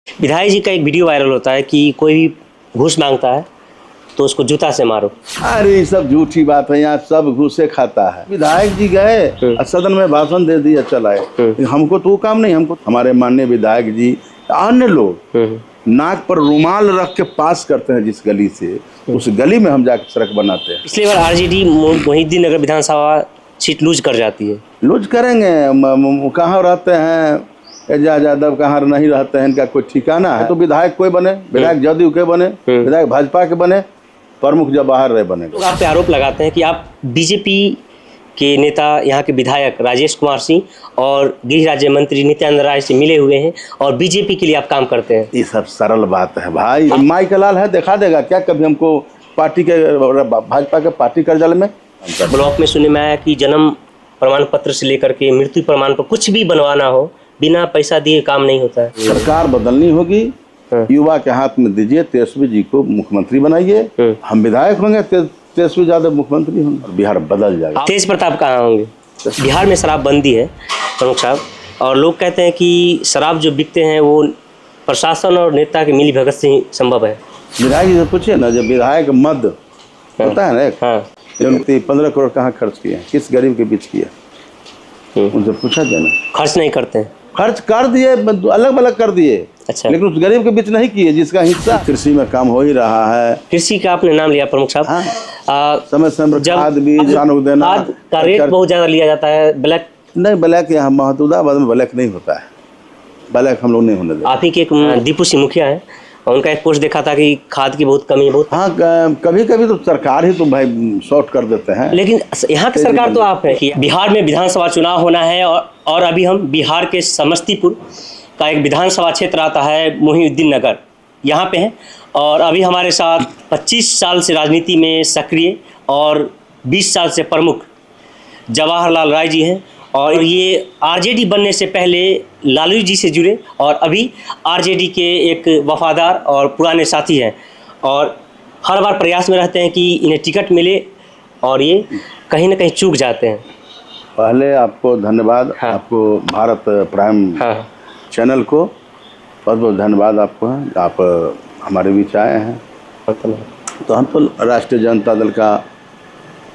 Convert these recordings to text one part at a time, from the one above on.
विधायक जी का एक वीडियो वायरल होता है कि कोई भी घूस मांगता है तो उसको जूता से मारो। अरे ये सब झूठी बात है, यहाँ सब घूसे खाता है। विधायक जी गए सदन में भाषण दे दिया चलाए, हमको तो काम नहीं। हमको हमारे माननीय विधायक जी अन्य लोग नाक पर रुमाल रख के पास करते हैं जिस गली से, उस गली में हम जाकर सड़क बनाते हैं। पिछली बार आरजेडी मोहिउद्दीन नगर विधानसभा सीट लूज कर जाती है। लूज करेंगे, कहाँ रहते हैं एजाज यादव, कहाँ नहीं रहते हैं, इनका कोई ठिकाना है? तो विधायक कोई बने, विधायक जदयू के बने, विधायक भाजपा के बने, प्रमुख जब बाहर रहे बने। लोग आप पे आरोप लगाते हैं कि आप बीजेपी के नेता यहाँ के विधायक राजेश कुमार सिंह और गृह राज्य मंत्री नित्यानंद राय से मिले हुए हैं और बीजेपी के लिए आप काम करते हैं। ये सब सरल बात है भाई। माइक लाल है, दिखा देगा क्या कभी हमको पार्टी के, भाजपा के पार्टी कार्यालय में? ब्लॉक में सुनने में आया कि जन्म प्रमाण पत्र से लेकर के मृत्यु प्रमाण पत्र कुछ भी बनवाना हो बिना पैसा दिए काम नहीं होता है। सरकार बदलनी होगी, युवा के हाथ में दीजिए, तेजस्वी जी को मुख्यमंत्री बनाइए, हम विधायक होंगे, तेजस्वी यादव मुख्यमंत्री होंगे, बिहार बदल जाएगा। तेज प्रताप कहाँ होंगे? बिहार में शराबबंदी है प्रमुख साहब, और लोग कहते हैं कि शराब जो बिकते हैं वो प्रशासन और नेता के मिलीभगत से ही संभव है। विधायक जी से पूछिए ना, जब विधायक मद होता है ना, 15 करोड़ कहाँ खर्च किए, किस गरीब के बीच किया, उनसे पूछा जाए ना। खर्च नहीं करते हैं? खर्च कर दिए, अलग अलग कर दिए। अच्छा, लेकिन उस गरीब के बीच नहीं किए जिसका हिस्सा। कृषि में काम हो ही रहा है। कृषि का आपने नाम लिया प्रमुख साहब। समय समय खाद बीज देना, खाद का रेट बहुत ज्यादा लिया जाता है। ब्लैक नहीं, ब्लैक यहाँ महतूदाबाद में ब्लैक नहीं होता है, ब्लैक हम लोग नहीं होने देते। आप ही के एक दीपू सिंह मुखिया है, उनका एक पोस्ट देखा था कि खाद की बहुत कमी है बहुत। हाँ, कभी कभी तो सरकार ही तो भाई शॉर्ट कर देते हैं। लेकिन यहाँ की सरकार तो आप है कि बिहार में विधानसभा चुनाव होना है और अभी हम बिहार के समस्तीपुर का एक विधानसभा क्षेत्र आता है मोहिउद्दीन नगर, यहाँ पे हैं। और अभी हमारे साथ 25 साल से राजनीति में सक्रिय और 20 साल से प्रमुख जवाहरलाल राय जी हैं, और ये आरजेडी बनने से पहले लालू जी से जुड़े और अभी आरजेडी के एक वफादार और पुराने साथी हैं, और हर बार प्रयास में रहते हैं कि इन्हें टिकट मिले और ये कहीं ना कहीं चूक जाते हैं। पहले आपको धन्यवाद। हाँ। आपको भारत प्राइम चैनल को बहुत बहुत धन्यवाद आपको है, आप हमारे बीच आए हैं। तो हम तो राष्ट्रीय जनता दल का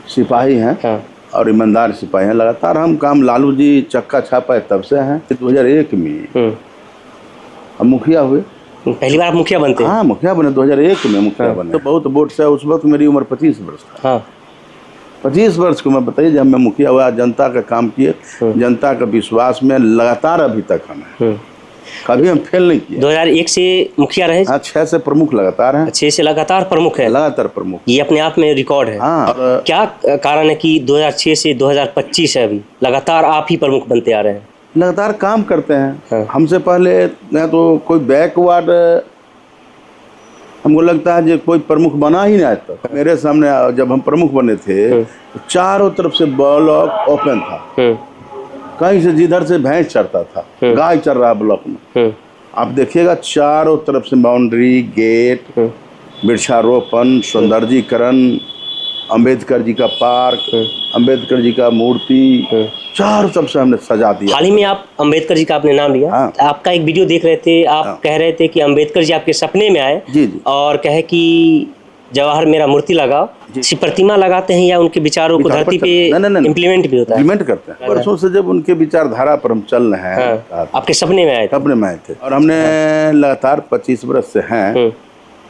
सिपाही हैं। हाँ। और ईमानदार सिपाही हैं। लगातार हम काम लालू जी चक्का छापा तब से हैं। 2001 में हम मुखिया हुए। पहली बार आप मुखिया बनते हैं? हाँ, मुखिया बने 2001 में मुखिया बने। तो बहुत वोट से, उस वक्त मेरी उम्र 25 वर्ष था। हाँ। 25 वर्ष को मैं बताइए जब मैं मुखिया हुआ, जनता का काम किए, जनता का विश्वास में लगातार अभी तक हम कभी हम फेल नहीं किए। 2001 से मुखिया रहे? हाँ, 6 से प्रमुख लगातार हैं। 6 से लगातार प्रमुख है? लगातार प्रमुख। ये अपने आप में रिकॉर्ड है। हाँ। और क्या कारण है कि 2006 से 2025 है अभी लगातार आप ही प्रमुख बनते आ रहे हैं? लगातार काम करते हैं। हाँ। हमसे पहले न तो कोई बैकवर्ड हमको लगता है जो कोई प्रमुख बना ही नहीं था। मेरे सामने जब हम प्रमुख बने थे तो चारों तरफ से ब्लॉक ओपन था, कहीं से जिधर से भैंस चरता था, गाय चर रहा ब्लॉक में, आप देखिएगा चारों तरफ से बाउंड्री, गेट, वृक्षारोपण, सौंदर्यीकरण, अंबेडकर जी का पार्क, अंबेडकर जी का मूर्ति, चारों तरफ से हमने सजा दिया। हाल ही में आप अंबेडकर जी का आपने नाम लिया। हाँ। आपका एक वीडियो देख रहे थे, आप हाँ। कह रहे थे कि अंबेडकर जी आपके सपने में आए। जी जी। और कहे कि जवाहर मेरा मूर्ति लगाओ। प्रतिमा लगाते हैं या उनके विचारों को धरती पे इम्प्लीमेंट भी होता है? इम्प्लीमेंट करते हैं। वर्षों से जब उनके विचारधारा पर हम चल रहे हैं। हाँ। आपके सपने में आए थे? सपने में आए थे। और हमने लगातार 25 वर्ष से हैं,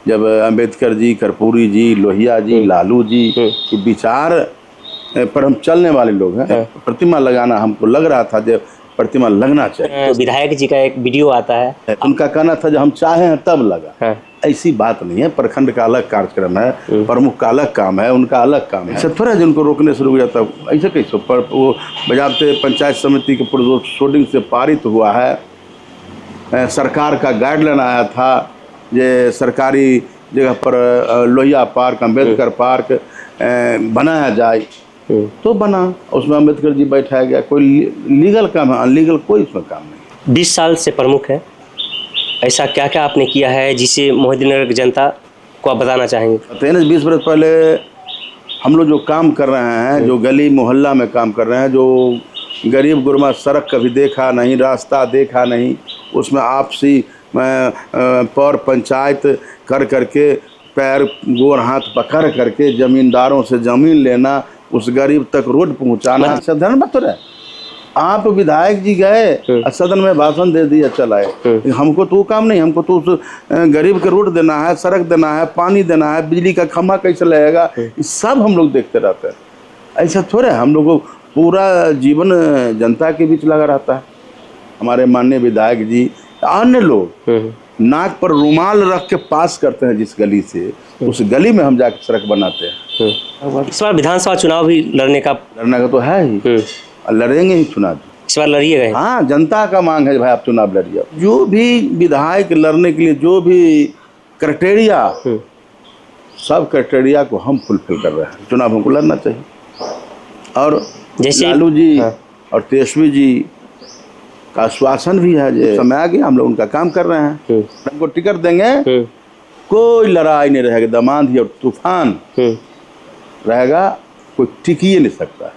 जब अंबेडकर जी, कर्पूरी जी, लोहिया जी, लालू जी के विचार पर हम चलने वाले लोग हैं। प्रतिमा लगाना हमको लग रहा था जब प्रतिमा लगना चाहिए। तो विधायक जी का एक वीडियो आता है, उनका कहना था जब हम चाहे हैं तब लगा। ऐसी बात नहीं है, प्रखंड का अलग कार्यक्रम है, प्रमुख का अलग काम है, उनका अलग काम है। ऐसा थोड़ा जिनको रोकने से रुक जाता, ऐसे कैसे? वो बजाते पंचायत समिति के प्रोसीडिंग से पारित हुआ है, सरकार का गाइडलाइन आया था ये सरकारी जगह पर लोहिया पार्क, अंबेडकर पार्क बनाया जाए, तो बना, उसमें अंबेडकर जी बैठाया गया। कोई लीगल काम है, अनलीगल कोई उसमें काम नहीं। 20 साल से प्रमुख है, ऐसा क्या क्या आपने किया है जिसे मोहिउद्दीन नगर की जनता को आप बताना चाहेंगे? 20 वर्ष पहले हम लोग जो काम कर रहे हैं, जो गली मोहल्ला में काम कर रहे हैं, जो गरीब गुरबा सड़क कभी देखा नहीं, रास्ता देखा नहीं, उसमें आपसी पौर पंचायत कर करके पैर गोर हाथ पकड़ करके जमींदारों से जमीन लेना, उस गरीब तक रोड पहुंचाना साधारण बात तो है। आप विधायक जी गए सदन में भाषण दे दिया चलाए, हमको तो वो काम नहीं, हमको तो उस गरीब के रोड देना है, सड़क देना है, पानी देना है, बिजली का खंभा कैसे लगेगा, सब हम लोग देखते रहते हैं। ऐसा थोड़ा हम लोग को पूरा जीवन जनता के बीच लगा रहता है। हमारे माननीय विधायक जी, अन्य लोग नाक पर रुमाल रख के पास करते हैं जिस गली से, उस गली में हम जाकर सड़क बनाते हैं। इस बार विधानसभा चुनाव भी लड़ने का तो है ही, लड़ेंगे ही चुनाव। इस बार लड़िएगा? हाँ, जनता का मांग है भाई आप चुनाव लड़िए। जो भी विधायक लड़ने के लिए जो भी क्राइटेरिया, सब क्राइटेरिया को हम फुलफिल कर रहे हैं। चुनाव हमको लड़ना चाहिए। और जैसे लालू जी और तेजस्वी जी का आश्वासन भी है, जो समय आ गया हम लोग उनका काम कर रहे हैं। हमको टिकट देंगे, कोई लड़ाई नहीं रहेगी, दमांधी और तूफान रहेगा, कोई टिक ही नहीं सकता।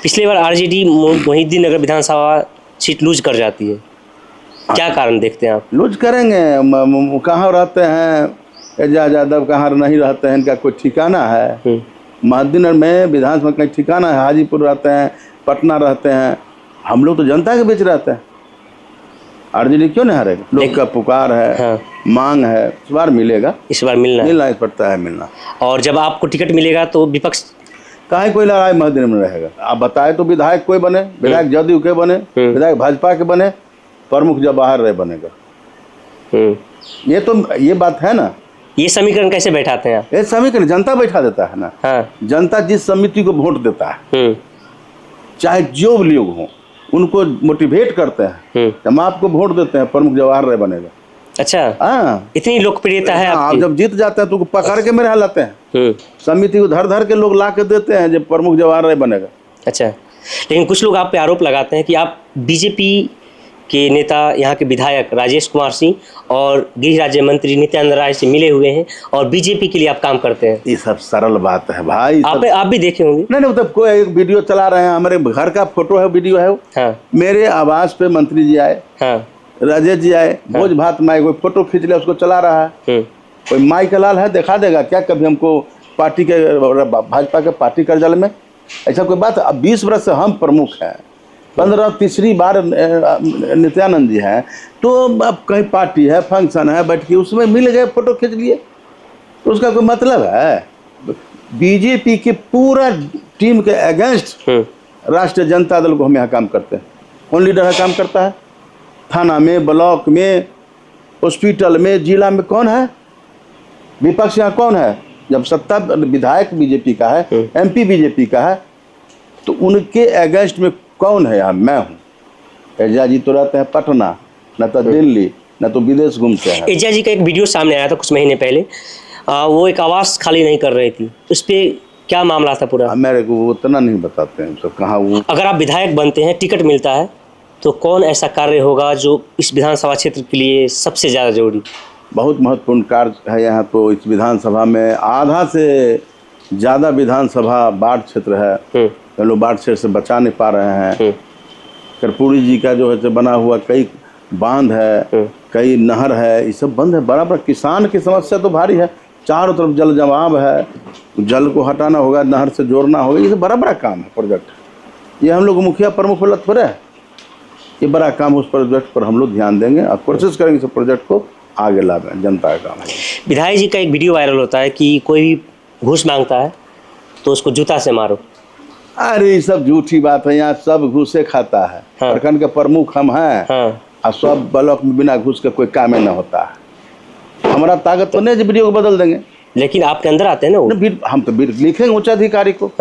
पिछली बार आरजेडी मोहिउद्दीन नगर विधानसभा सीट लूज कर जाती है, क्या कारण देखते हैं आप? लूज करेंगे, कहाँ रहते हैं एजाज यादव, कहाँ नहीं रहते हैं, इनका कोई ठिकाना है? मोहिउद्दीन में विधानसभा कहीं ठिकाना है? हाजीपुर रहते हैं, पटना रहते हैं, हम लोग तो जनता के बीच रहते हैं। आरजेडी क्यों नहीं हारेगा? लोग का पुकार है, मांग है, इस बार मिलेगा, इस बार मिलना पड़ता है मिलना। और जब आपको टिकट मिलेगा तो विपक्ष काहे कोई लड़ाई मोहिउद्दीन में रहेगा? आप बताए तो विधायक कोई बने, विधायक जदयू के बने, विधायक भाजपा के बने, प्रमुख जवाहर राय बनेगा। ये तो ये बात है ना। ये समीकरण कैसे बैठाते हैं आप? ये समीकरण जनता बैठा देता है ना। जनता जिस समिति को वोट देता है, चाहे जो भी लोग हों, उनको मोटिवेट करते हैं, हम आपको वोट देते हैं, प्रमुख जवाहर राय बनेगा। अच्छा, हाँ, इतनी लोकप्रियता है आप जब जीत जाते हैं तो पकड़ के मेरे यहाँ लाते हैं, समिति को धर धर के लोग ला के देते हैं, जब प्रमुख जवाहर राय बनेगा। अच्छा, लेकिन कुछ लोग आप पे आरोप लगाते हैं कि आप बीजेपी के नेता, यहाँ के विधायक राजेश कुमार सिंह और गृह राज्य मंत्री नित्यानंद राय से मिले हुए हैं और बीजेपी के लिए आप काम करते हैं। ये सब सरल बात है भाई, आप भी देखे होंगे। नहीं मतलब कोई एक वीडियो चला रहे हैं, हमारे घर का फोटो है, वीडियो है। हाँ। मेरे आवास पे मंत्री जी आए, राजेश जी आए, भोज भात माइक, कोई फोटो खींच लिया, उसको चला रहा है। कोई माइक लाल है, दिखा देगा क्या कभी हमको पार्टी के, भाजपा के पार्टी कार्यालय में? ऐसा कोई बात? अब 20 वर्ष से हम प्रमुख हैं, 15 तीसरी बार नित्यानंद जी हैं, तो अब कहीं पार्टी है, फंक्शन है, बैठ के उसमें मिल गए, फोटो खींच लिए, तो उसका कोई मतलब है? बीजेपी के पूरा टीम के अगेंस्ट राष्ट्रीय जनता दल को हम यहाँ काम करते हैं। कौन लीडर है काम करता है? थाना में, ब्लॉक में, हॉस्पिटल में, जिला में कौन है? विपक्ष यहाँ कौन है? जब सत्ता विधायक बीजेपी का है, एमपी बीजेपी का है, तो उनके अगेंस्ट में कौन है? यहाँ मैं हूँ। एजाज जी तो रहते हैं पटना, न तो दिल्ली, न तो विदेश घूमते हैं। एजाज जी का एक वीडियो सामने आया था कुछ महीने पहले, वो एक आवास खाली नहीं कर रही थी, उस पर क्या मामला था पूरा? मेरे को उतना नहीं बताते हैं सब, कहाँ वो। अगर आप विधायक बनते हैं, टिकट मिलता है, तो कौन ऐसा कार्य होगा जो इस विधानसभा क्षेत्र के लिए सबसे ज़्यादा जरूरी? बहुत महत्वपूर्ण कार्य है यहाँ। तो इस विधानसभा में आधा से ज़्यादा विधानसभा बाढ़ क्षेत्र है, लोग बाढ़ क्षेत्र से बचा नहीं पा रहे हैं। कर्पूरी जी का जो है बना हुआ कई बांध है, कई नहर है, ये सब बंद है। बराबर किसान की समस्या तो भारी है, चारों तरफ जल जमाव है, जल को हटाना होगा, नहर से जोड़ना होगा, ये सब बड़ा बड़ा काम है प्रोजेक्ट। ये हम लोग मुखिया प्रमुख वाला थोड़े है, ये बड़ा काम, उस प्रोजेक्ट पर हम लोग ध्यान देंगे और कोशिश करेंगे इस प्रोजेक्ट को आगे लाना। जनता का काम है। विधायक जी का एक वीडियो वायरल होता है कि कोई भी घूस मांगता है तो उसको जूता से मारो। अरे ये सब झूठी बात है, यहाँ सब घूसे खाता है। प्रखंड के प्रमुख हम हैं और सब ब्लॉक में बिना घूस के कोई काम न होता है। हमारा ताकत तो नहीं वीडियो को बदल देंगे, लेकिन आपके अंदर आते हैं ना, हम तो लिखेंगे उच्च अधिकारी को।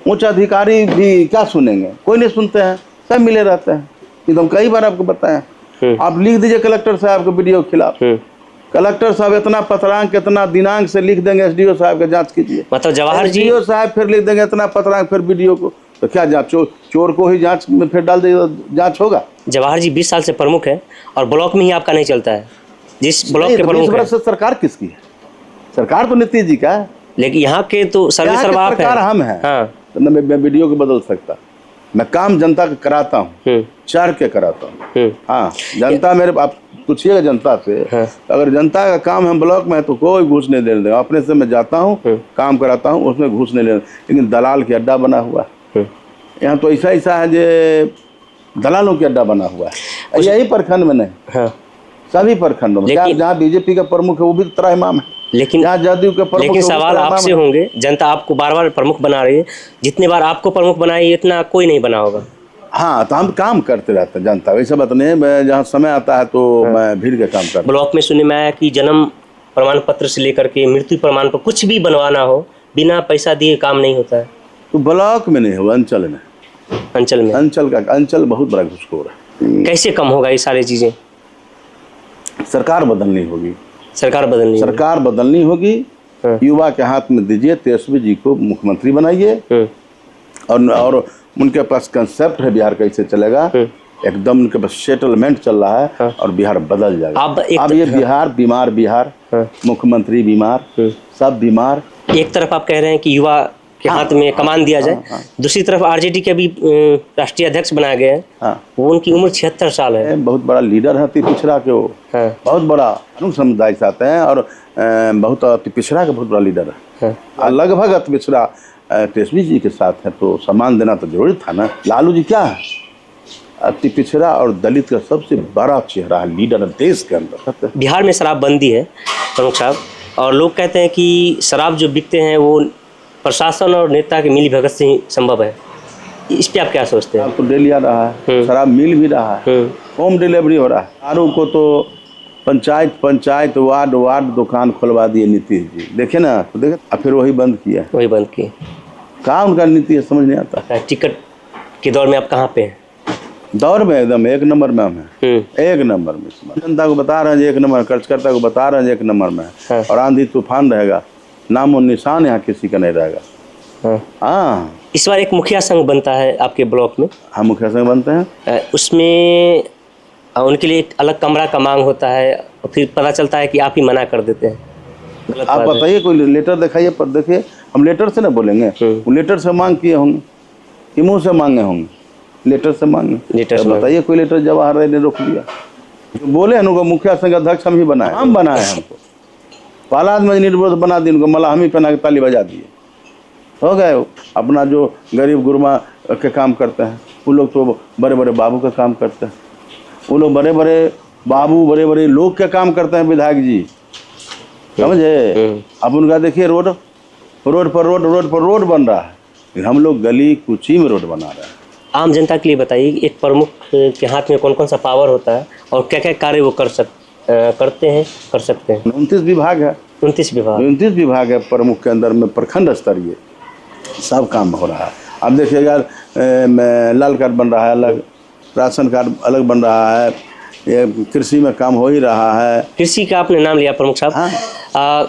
उच्च अधिकारी भी क्या सुनेंगे? कोई नहीं सुनते हैं, सब मिले रहते हैं। ये तो हम कई बार आपको बताएं। आप लिख दीजिए कलेक्टर साहब को वीडियो के खिलाफ, कलेक्टर साहब इतना पत्रांक इतना दिनांक से लिख देंगे, एसडीओ साहब का जांच कीजिए। मतलब जवाहर जी, एसडीओ साहब फिर लिख देंगे इतना पत्रांक, फिर वीडियो को, तो क्या जांच? चोर को ही जांच में फिर डाल देगा, जांच होगा? जवाहर जी 20 साल से प्रमुख है और ब्लॉक में ही आपका नहीं चलता है। जिस ब्लॉक के प्रमुख है, सरकार किसकी है? सरकार तो नीतीश जी का है, लेकिन यहाँ के तो सर्वे सर्वा सरकार हम है। तो मैं वीडियो को बदल सकता? मैं काम जनता का कराता हूँ, चढ़ के कराता हूँ। हाँ, जनता मेरे आप पूछिएगा जनता से, अगर जनता का काम है ब्लॉक में तो कोई घूस नहीं देने देगा। अपने से मैं जाता हूँ, काम कराता हूँ, उसमें घूस नहीं लेना। लेकिन दलाल के अड्डा बना हुआ है यहाँ, तो ऐसा है जो दलालों के अड्डा बना हुआ है। यही प्रखंड में नहीं, सभी प्रखंडों में। जहाँ बीजेपी का प्रमुख है वो भी त्राहिमाम है, लेकिन जहाँ जदयू का प्रमुख। लेकिन सवाल आपसे होंगे, जनता आपको बार बार प्रमुख बना रही है, जितने बार आपको प्रमुख बनाई इतना कोई नहीं बना होगा। हाँ, तो हम काम करते रहते हैं जनता, वैसा बात नहीं है। मैं जहाँ समय आता है तो मैं भीड़ के काम करता हूँ। ब्लॉक में सुनने में आया कि जन्म प्रमाण पत्र से लेकर के मृत्यु प्रमाण पत्र कुछ भी बनवाना हो बिना पैसा दिए काम नहीं होता है। तो ब्लॉक में नहीं होगा, अंचल में। अंचल बहुत बड़ा घुसखोर है। कैसे कम होगा ये सारी चीजें? सरकार बदलनी होगी। युवा के हाथ में दीजिए, तेजस्वी जी को मुख्यमंत्री बनाइए, और उनके पास कंसेप्ट है बिहार कैसे चलेगा, एकदम उनके पास सेटलमेंट चल रहा है और बिहार बदल जाएगा। अब ये बिहार बीमार, मुख्यमंत्री बीमार, सब बीमार। एक तरफ आप कह रहे हैं कि युवा के हाथ में कमान दिया जाए, दूसरी तरफ आरजेडी के भी राष्ट्रीय अध्यक्ष बनाया गया है। वो उनकी उम्र 76 साल है। बहुत बड़ा लीडर है अति पिछड़ा के, वो बहुत बड़ा समुदाय से आते हैं और बहुत अति पिछड़ा का बहुत बड़ा लीडर है। लगभग अति पिछड़ा तेजस्वी जी के साथ है, तो सम्मान देना तो जरूरी था ना। लालू जी क्या है, अति पिछड़ा और दलित का सबसे बड़ा चेहरा है, लीडर देश के अंदर। बिहार में शराबबंदी है प्रमुख साहब, और लोग कहते हैं कि शराब जो बिकते हैं वो प्रशासन और नेता के मिली भगत से ही संभव है। इस पे आप क्या सोचते हैं? तो डेली आ रहा है, शराब मिल भी रहा है, होम डिलीवरी हो रहा है। दारू को तो पंचायत वार्ड दुकान खुलवा दिए नीतीश जी, देखे ना, तो देखे फिर वही बंद किया। कहाँ उनका नीति है, समझ नहीं आता। टिकट के दौर में आप कहाँ पे हैं? दौर में एकदम 1 नंबर में हम हैं, 1 नंबर में। जनता को बता रहे हैं 1 नंबर, कर्जकर्ता को बता रहे हैं 1 नंबर में है। और आंधी तूफान रहेगा, नामो निशान यहाँ किसी का नहीं रहेगा। हाँ, इस बार एक मुखिया संघ बनता है आपके ब्लॉक में। हाँ, मुखिया संघ बनते हैं। उसमें उनके लिए एक अलग कमरा का मांग होता है, और फिर पता चलता है कि आप ही मना कर देते हैं। आप बताइए, कोई लेटर दिखाइए, पर देखिए हम लेटर से ना बोलेंगे, वो लेटर से मांग किए होंगे कि मुँह से मांगे होंगे, लेटर से मांगे। बताइए कोई लेटर जवाहर ने रोक दिया? बोले उनको मुखिया संघ अध्यक्ष हम ही बनाए, हम बनाए। हमको पालाद में निर्विरोध बना दी, उनको मला हम ही पहना के ताली बजा दिए, हो गए। अपना जो गरीब गुरबा के काम करते हैं वो लोग तो बड़े बड़े बाबू का काम करते हैं, वो लोग बड़े बड़े बाबू बड़े बड़े लोग के काम करते हैं। विधायक जी समझे? अब उनका देखिए रोड पर रोड बन रहा है, हम लोग गली कुची में रोड बना रहे हैं। आम जनता के लिए बताइए, एक प्रमुख के हाथ में कौन कौन सा पावर होता है और क्या क्या कार्य वो कर सकते हैं? 29 विभाग है। 29 विभाग है प्रमुख के अंदर में, प्रखंड स्तरीय सब काम हो रहा है। अब देखिएगा, लाल कार्ड बन रहा है अलग, राशन कार्ड अलग बन रहा है, ये कृषि में काम हो ही रहा है। कृषि का आपने नाम लिया प्रमुख साहब।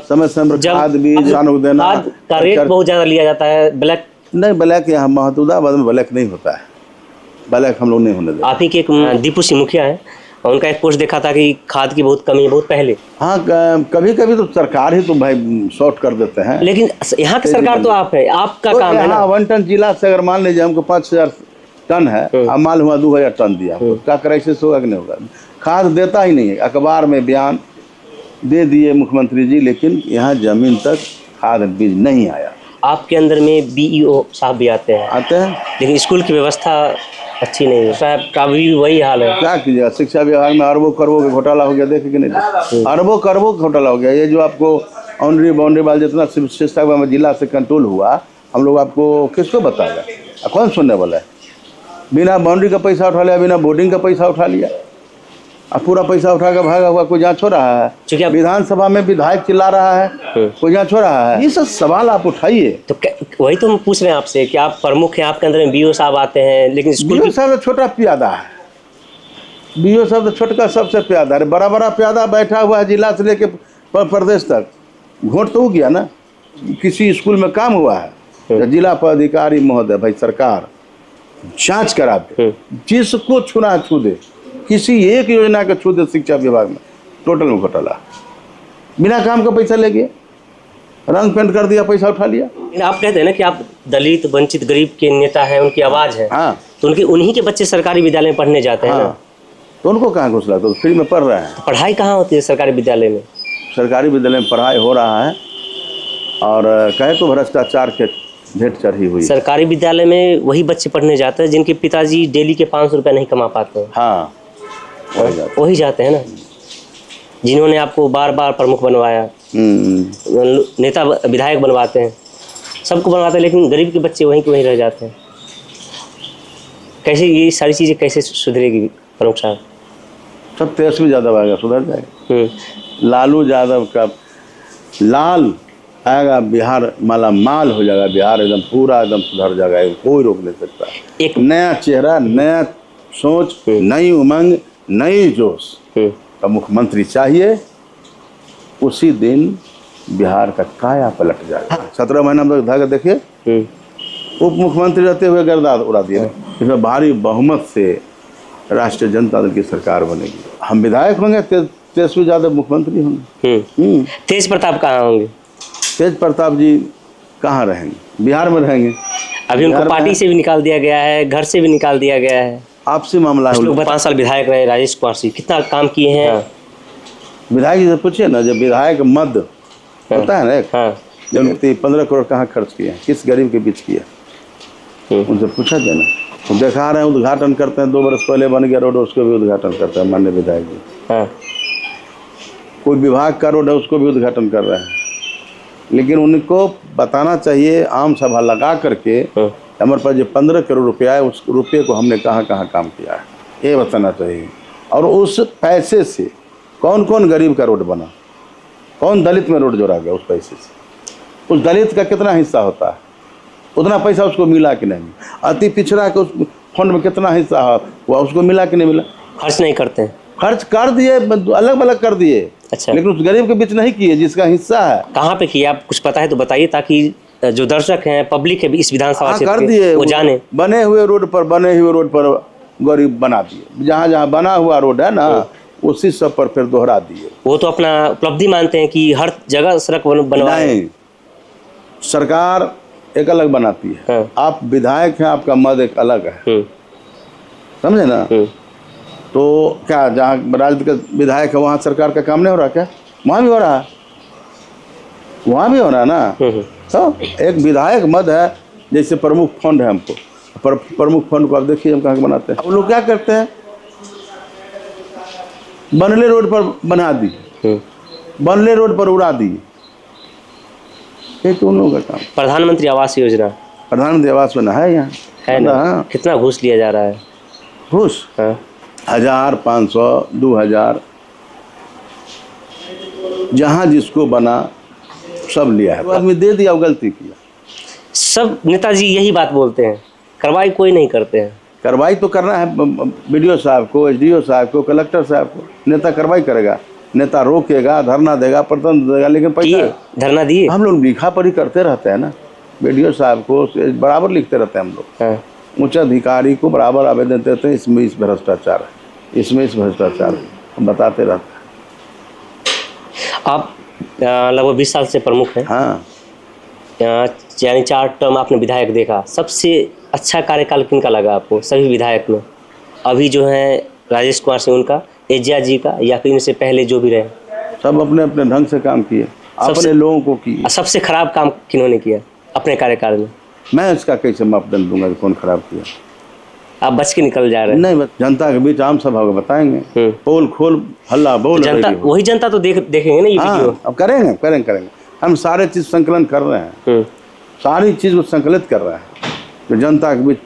समय समय खाद बीज देना, खाद का रेट बहुत ज़्यादा लिया जाता है। ब्लैक नहीं, ब्लैक यहाँ महतूदाबाद में ब्लैक नहीं होता है, ब्लैक हम लोग नहीं होने देते। आप ही के एक दीपू सिंह मुखिया है, उनका एक पोस्ट देखा था कि खाद की बहुत कमी है, बहुत पहले। हाँ, कभी कभी तो सरकार ही तो भाई शॉर्ट कर देते हैं, लेकिन यहाँ की सरकार तो आप है, आपका काम है ना। 1 टन जिला से अगर मान लीजिए हमको 5000 टन है, अब मान हुआ 2000 टन दिया, क्या क्राइसिस होगा कि नहीं होगा? खाद देता ही नहीं है। अखबार में बयान दे दिए मुख्यमंत्री जी, लेकिन यहाँ जमीन तक खाद बीज नहीं आया। आपके अंदर में बीईओ साहब भी आते हैं, लेकिन स्कूल की व्यवस्था अच्छी नहीं है। साहब का भी वही हाल है। क्या कीजिएगा, शिक्षा विभाग में अरबों करोड़ों का घोटाला हो गया, देखे कि नहीं? अरबों करोड़ों का घोटाला हो गया। ये जो आपको बाउंड्री वाल जितना शिक्षा जिला से कंट्रोल हुआ, हम लोग आपको किसको बताएगा? कौन सुनने वाला है? बिना बाउंड्री का पैसा उठा लिया, बिना बोर्डिंग का पैसा उठा लिया, अब पूरा पैसा उठा कर भागा हुआ, कोई जांच हो रहा है? विधानसभा में विधायक चिल्ला रहा है, कोई जांच हो रहा है? ये सब सवाल आप उठाइए। तो वही तो हम पूछ रहे हैं आपसे कि आप प्रमुख हैं, आपके अंदर में बीओ साहब आते हैं, लेकिन बीओ साहब तो छोटा प्यादा है, बीओ साहब तो छोटका सबसे प्यादा है। बड़ा बड़ा प्यादा बैठा हुआ है जिला से लेके प्रदेश तक। वोट तो हो गया ना, किसी स्कूल में काम हुआ है, जिला पदाधिकारी महोदय भाई सरकार जांच करा दे, जिसको छूना छू दे, किसी एक योजना का छू दे। शिक्षा विभाग में टोटल में घोटाला, बिना काम का पैसा ले गया, रंग पेंट कर दिया, पैसा उठा लिया। आप कहते हैं ना कि आप दलित वंचित गरीब के नेता हैं, उनकी आवाज़ है। हाँ, तो उनके उन्हीं के बच्चे सरकारी विद्यालय में पढ़ने जाते हैं ना, तो उनको कहाँ घुस रहा, तो फ्री में पढ़ रहे हैं। पढ़ाई कहाँ होती है सरकारी विद्यालय में? सरकारी विद्यालय में पढ़ाई हो रहा है और कहे तो भ्रष्टाचार के भेंट चढ़ी हुई। सरकारी विद्यालय में वही बच्चे पढ़ने जाते हैं जिनके पिताजी डेली के 500 रुपये नहीं कमा पाते हैं। हाँ, वही जाते हैं ना, जिन्होंने आपको बार बार प्रमुख बनवाया, नेता विधायक बनवाते हैं, सबको बनवाते हैं, लेकिन गरीब के बच्चे वहीं के वहीं रह जाते हैं। कैसे ये सारी चीज़ें कैसे सुधरेगी प्रमुख साहब? सब तेजस्वी यादव आएगा, सुधर जाएगा। लालू यादव का लाल आएगा, बिहार माला माल हो जाएगा, बिहार एकदम पूरा एकदम सुधर जाएगा, कोई रोक नहीं सकता। एक नया चेहरा, नया सोच, नई उमंग, नई जोश का मुख्यमंत्री चाहिए। उसी दिन बिहार का काया पलट जाएगा। 17 महीना तक धागा देखिए, उप मुख्यमंत्री रहते हुए गर्दा उड़ा दिए। इसमें भारी बहुमत से राष्ट्रीय जनता दल की सरकार बनेगी। हम विधायक होंगे, तेजस्वी यादव मुख्यमंत्री होंगे। तेज प्रताप कहाँ होंगे? तेज प्रताप जी कहाँ रहेंगे? बिहार में रहेंगे। अभी उनको पार्टी से भी निकाल दिया गया है, घर से भी निकाल दिया गया है। आपसी मामला है। 5 साल विधायक रहे राजेश कुमार सिंह, कितना काम किए हैं। विधायक जी से पूछिए ना, जब विधायक मद होता है ना, जब 15 करोड़ कहाँ खर्च किए, किस गरीब के बीच किया, उनसे पूछा जाए ना। तो देखा रहे हैं, उद्घाटन करते हैं, 2 बरस पहले बन गया रोड, उसको भी उद्घाटन करते हैं माननीय विधायक जी। कोई विभाग का रोड है, उसको भी उद्घाटन कर रहे हैं। लेकिन उनको बताना चाहिए, आम सभा लगा करके हमारे पास जो 15 करोड़ रुपया है, उस रुपये को हमने कहाँ कहाँ काम किया है, ये बताना चाहिए। और उस पैसे से कौन कौन गरीब का रोड बना, कौन दलित में रोड जोड़ा गया, उस पैसे से उस दलित का कितना हिस्सा होता है, उतना पैसा उसको मिला कि नहीं। अति पिछड़ा के उस फंड में कितना हिस्सा हुआ, उसको मिला कि नहीं मिला। खर्च नहीं करते हैं। खर्च कर दिए, अलग अलग कर दिए। अच्छा, लेकिन उस गरीब के बीच नहीं किए जिसका हिस्सा है। कहाँ पे किए, आप कुछ पता है तो बताइए, ताकि जो दर्शक हैं, पब्लिक है, इस विधानसभा कर क्षेत्र दिए, वो जाने। बने हुए रोड पर गरीब बना दिए। जहाँ जहाँ बना हुआ रोड है ना, उसी सब पर फिर दोहरा दिए। वो तो अपना उपलब्धि मानते हैं कि हर जगह सड़क बनवाए। सरकार एक अलग बनाती है। आप विधायक हैं, आपका मद एक अलग है, समझे ना। तो क्या जहाँ राजद का विधायक है वहाँ सरकार का काम नहीं हो रहा क्या? वहाँ भी हो रहा है, वहाँ भी हो रहा है ना। तो एक विधायक मद है, जैसे प्रमुख फंड है हमको, प्रमुख फंड को आप देखिए हम कहाँ बनाते हैं। वो लोग क्या करते हैं, बनले रोड पर बना दी, बनले रोड पर उड़ा दी। ये तो उन लोगों का काम। प्रधानमंत्री आवास योजना, प्रधानमंत्री आवास बना है यहाँ, है ना। कितना घूस लिया जा रहा है? घूस 1000, 500, 2000, जहाँ जिसको बना सब लिया है। आदमी दे दिया, वो गलती किया। सब नेताजी यही बात बोलते हैं, कार्रवाई कोई नहीं करते हैं। कार्रवाई तो करना है BDO साहब को, SDO साहब को, कलेक्टर साहब को। नेता कार्रवाई करेगा, नेता रोकेगा, धरना देगा, प्रदर्शन देगा, लेकिन पैसा धरना दिए। हम लोग लिखा पढ़ी करते रहते हैं ना, BDO साहब को बराबर लिखते रहते हैं हम लोग। उच्च अधिकारी को बराबर आवेदन देते हैं, इसमें इस भ्रष्टाचार है, इसमें इस भ्रष्टाचार है, हम बताते रहते हैं। आप लगभग 20 साल से प्रमुख हैं। हाँ, यानी 4 टर्म आपने विधायक देखा। सबसे अच्छा कार्यकाल किनका लगा आपको सभी विधायक में? अभी जो है राजेश कुमार सिंह उनका, एजिया जी का, या फिर इनसे पहले जो भी रहे? सब अपने अपने ढंग से काम किए, अपने लोगों को किए। सबसे खराब काम किन्होंने किया अपने कार्यकाल में? मैं इसका कैसे मापदंड दूंगा कि कौन खराब किया? आप बच के निकल जा रहे हैं। नहीं, जनता के बीच आम सभा को बताएंगे, पोल खोल हल्ला बोल। जनता, वही जनता तो देखेंगे ना ये वीडियो। अब करेंगे। हम सारे चीज संकलन कर रहे हैं, सारी चीज को संकलित कर रहे हैं, तो जनता के बीच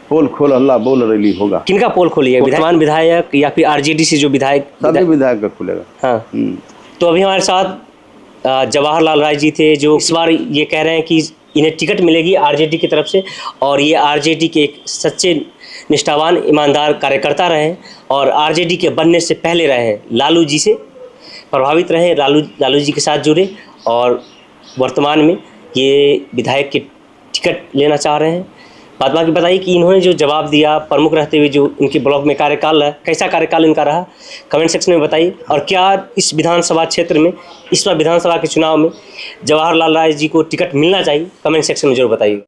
पोल खोल हल्ला बोल रैली होगा। किनका पोल खोलिए? वर्तमान विधायक या फिर RJD से जो विधायक? सभी विधायक का खुलेगा। हाँ। तो अभी हमारे साथ जवाहरलाल राय जी थे, जो इस बार ये कह रहे हैं कि इन्हें टिकट मिलेगी RJD की तरफ से, और ये RJD के एक सच्चे निष्ठावान ईमानदार कार्यकर्ता रहे और RJD के बनने से पहले रहे, लालू जी से प्रभावित रहे, लालू जी के साथ जुड़े, और वर्तमान में ये विधायक के टिकट लेना चाह रहे हैं। बात बाकी बताइए कि इन्होंने जो जवाब दिया प्रमुख रहते हुए, जो इनके ब्लॉक में कार्यकाल है, कैसा कार्यकाल इनका रहा, कमेंट सेक्शन में बताइए। और क्या इस विधानसभा क्षेत्र में, इस बार विधानसभा के चुनाव में जवाहरलाल राय जी को टिकट मिलना चाहिए, कमेंट सेक्शन में जरूर बताइए।